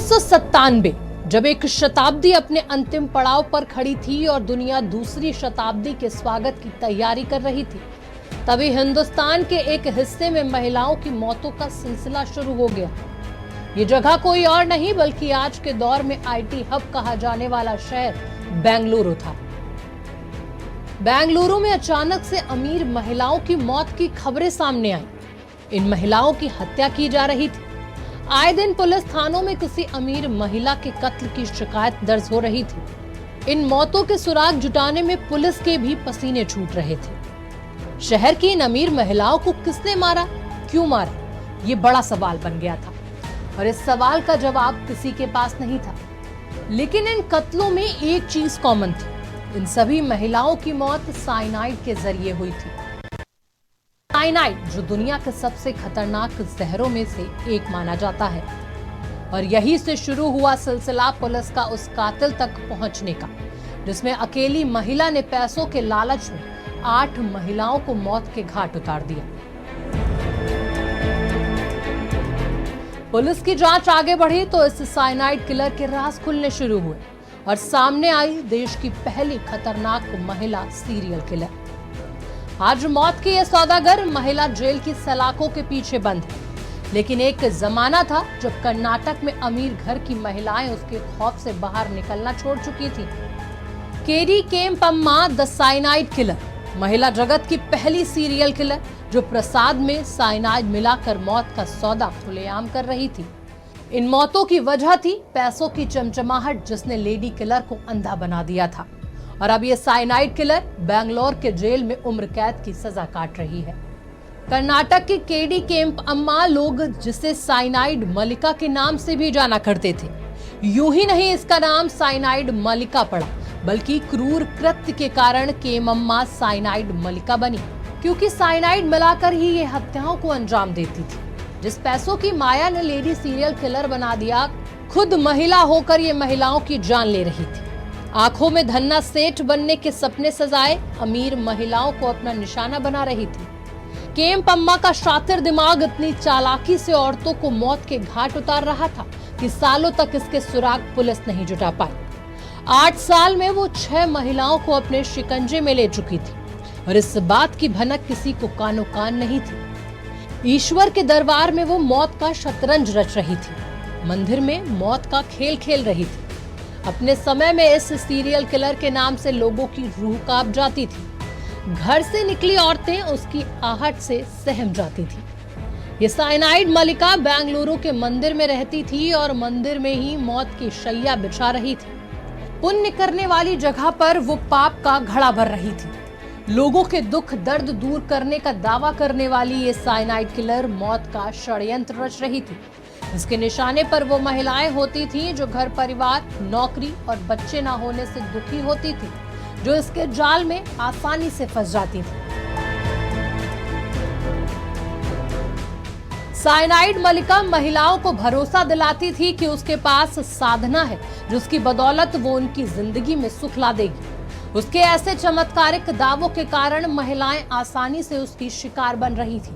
1997 जब एक शताब्दी अपने अंतिम पड़ाव पर खड़ी थी और दुनिया दूसरी शताब्दी के स्वागत की तैयारी कर रही थी, तभी हिंदुस्तान के एक हिस्से में महिलाओं की मौतों का सिलसिला शुरू हो गया। ये जगह कोई और नहीं बल्कि आज के दौर में आईटी हब कहा जाने वाला शहर बेंगलुरु था। बेंगलुरु में अचानक से अमीर महिलाओं की मौत की खबरें सामने आई। इन महिलाओं की हत्या की जा रही थी। आए दिन पुलिस थानों में किसी अमीर महिला के कत्ल की शिकायत दर्ज हो रही थी। इन मौतों के सुराग जुटाने में पुलिस के भी पसीने छूट रहे थे। शहर की इन अमीर महिलाओं को किसने मारा, क्यों मारा, ये बड़ा सवाल बन गया था और इस सवाल का जवाब किसी के पास नहीं था। लेकिन इन कत्लों में एक चीज कॉमन थी। इन सभी महिलाओं की मौत साइनाइड के जरिए हुई थी। साइनाइड जो दुनिया के सबसे खतरनाक जहरों में से एक माना जाता है, और यही से शुरू हुआ सिलसिला पुलिस का उस कातिल तक पहुंचने का, जिसमें अकेली महिला ने पैसों के लालच में 8 महिलाओं को मौत के घाट उतार दिया। पुलिस की जांच आगे बढ़ी तो इस साइनाइड किलर के राज खुलने शुरू हुए और सामने आई देश की पहली खतरनाक महिला सीरियल किलर। आज मौत की यह सौदागर महिला जेल की सलाखों के पीछे बंद है, लेकिन एक जमाना था जब कर्नाटक में अमीर घर की महिलाएं उसके खौफ से बाहर निकलना छोड़ चुकी थी। KD Kempamma the cyanide killer, महिला जगत की पहली सीरियल किलर जो प्रसाद में साइनाइड मिलाकर मौत का सौदा खुलेआम कर रही थी। इन मौतों की वजह थी पैसों की चमचमाहट, जिसने लेडी किलर को अंधा बना दिया था। और अब ये साइनाइड किलर बेंगलोर के जेल में उम्र कैद की सजा काट रही है। कर्नाटक की केडी केम्पम्मा, लोग जिसे साइनाइड मलिका के नाम से भी जाना करते थे। यूं ही नहीं इसका नाम साइनाइड मलिका पड़ा, बल्कि क्रूर कृत्य के कारण केम्पम्मा साइनाइड मलिका बनी, क्योंकि साइनाइड मिलाकर ही ये हत्याओं को अंजाम देती थी। जिस पैसों की माया ने लेडी सीरियल किलर बना दिया, खुद महिला होकर ये महिलाओं की जान ले रही थी। आंखों में धन्ना सेठ बनने के सपने सजाए अमीर महिलाओं को अपना निशाना बना रही थी। केम्पम्मा का शातिर दिमाग इतनी चालाकी से औरतों को मौत के घाट उतार रहा था कि सालों तक इसके सुराग पुलिस नहीं जुटा पाई। 8 साल में वो 6 महिलाओं को अपने शिकंजे में ले चुकी थी और इस बात की भनक किसी को कानो कान नहीं थी। ईश्वर के दरबार में वो मौत का शतरंज रच रही थी, मंदिर में मौत का खेल खेल रही थी। अपने समय में इस सीरियल किलर के नाम से लोगों की रूह कांप जाती थी। घर से निकली औरतें उसकी आहट से सहम जाती थी। ये साइनाइड मलिका बेंगलुरु के मंदिर में रहती थी और मंदिर में ही मौत की शैया बिछा रही थी। पुण्य करने वाली जगह पर वो पाप का घड़ा भर रही थी। लोगों के दुख दर्द दूर करने का दावा करने वाली ये साइनाइड किलर मौत का षड्यंत्र रच रही थी। इसके निशाने पर वो महिलाएं होती थी जो घर परिवार, नौकरी और बच्चे ना होने से दुखी होती थी, जो इसके जाल में आसानी से फंस जाती थी। साइनाइड मलिका महिलाओं को भरोसा दिलाती थी कि उसके पास साधना है जिसकी बदौलत वो उनकी जिंदगी में सुख ला देगी। उसके ऐसे चमत्कारिक दावों के कारण महिलाएं आसानी से उसकी शिकार बन रही थी।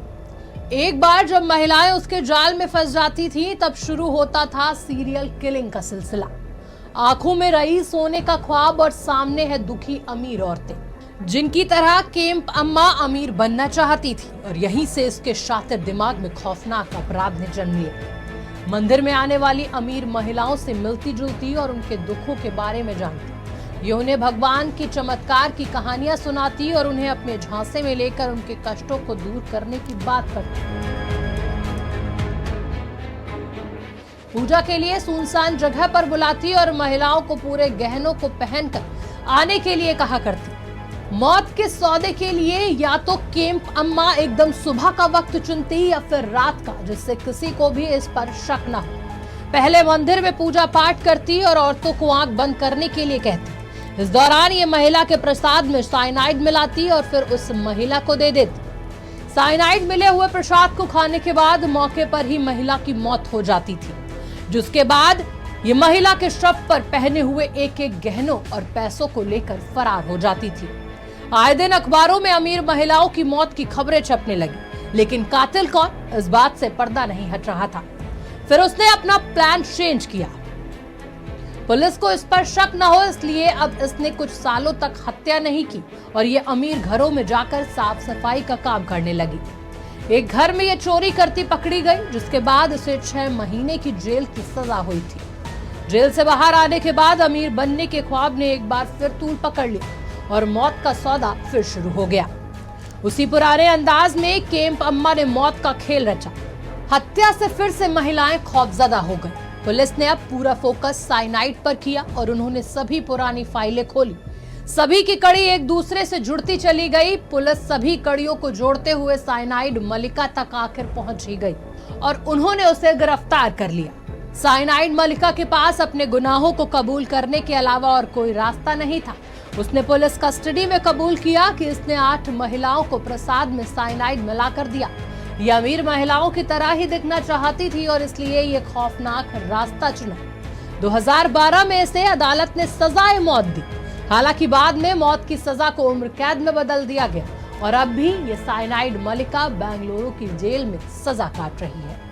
एक बार जब महिलाएं उसके जाल में फंस जाती थी, तब शुरू होता था सीरियल किलिंग का सिलसिला। आंखों में रही सोने का ख्वाब और सामने है दुखी अमीर औरतें, जिनकी तरह केम्पम्मा अमीर बनना चाहती थी, और यहीं से इसके शातिर दिमाग में खौफनाक अपराध ने जन्म लिया। मंदिर में आने वाली अमीर महिलाओं से मिलती जुलती और उनके दुखों के बारे में जानती। ये उन्हें भगवान की चमत्कार की कहानियां सुनाती और उन्हें अपने झांसे में लेकर उनके कष्टों को दूर करने की बात करती। पूजा के लिए सुनसान जगह पर बुलाती और महिलाओं को पूरे गहनों को पहनकर आने के लिए कहा करती। मौत के सौदे के लिए या तो केम्पम्मा एकदम सुबह का वक्त चुनती या फिर रात का, जिससे किसी को भी इस पर शक न हो। पहले मंदिर में पूजा पाठ करती और औरतों को आंख बंद करने के लिए कहती। इस दौरान ये महिला के प्रसाद में साइनाइड मिलाती और फिर उस महिला को दे देती। साइनाइड मिले हुए प्रसाद को खाने के बाद मौके पर ही महिला की मौत हो जाती थी, जिसके बाद ये महिला के शव पर पहने हुए एक-एक गहनों और पैसों को लेकर फरार हो जाती थी। आए दिन अखबारों में अमीर महिलाओं की मौत की खबरें छपने लगी, लेकिन कातिल कौन, इस बात से पर्दा नहीं हट रहा था। फिर उसने अपना प्लान चेंज किया। पुलिस को इस पर शक न हो इसलिए अब इसने कुछ सालों तक हत्या नहीं की और ये अमीर घरों में जाकर साफ सफाई का काम करने लगी। एक घर में ये चोरी करती पकड़ी गई, जिसके बाद उसे 6 महीने की जेल की सजा हुई थी। जेल से बाहर आने के बाद अमीर बनने के ख्वाब ने एक बार फिर तूल पकड़ लिया और मौत का सौदा फिर शुरू हो गया। उसी पुराने अंदाज में केम्प अम्मा ने मौत का खेल रचा। हत्या से फिर से महिलाएं खौफजदा हो गई। पुलिस ने अब पूरा फोकस साइनाइड पर किया और उन्होंने सभी पुरानी फाइलें खोली। सभी की कड़ी एक दूसरे से जुड़ती चली गई। पुलिस सभी कड़ियों को जोड़ते हुए साइनाइड मलिका तक आखिर पहुंच ही गई और उन्होंने उसे गिरफ्तार कर लिया। साइनाइड मलिका के पास अपने गुनाहों को कबूल करने के अलावा और कोई रास्ता नहीं था। उसने पुलिस कस्टडी में कबूल किया कि इसने 8 महिलाओं को प्रसाद में साइनाइड मिलाकर दिया। ये अमीर महिलाओं की तरह ही दिखना चाहती थी और इसलिए ये खौफनाक रास्ता चुना। 2012 में इसे अदालत ने सजाए मौत दी। हालांकि बाद में मौत की सजा को उम्र कैद में बदल दिया गया और अब भी ये साइनाइड मलिका बेंगलुरु की जेल में सजा काट रही है।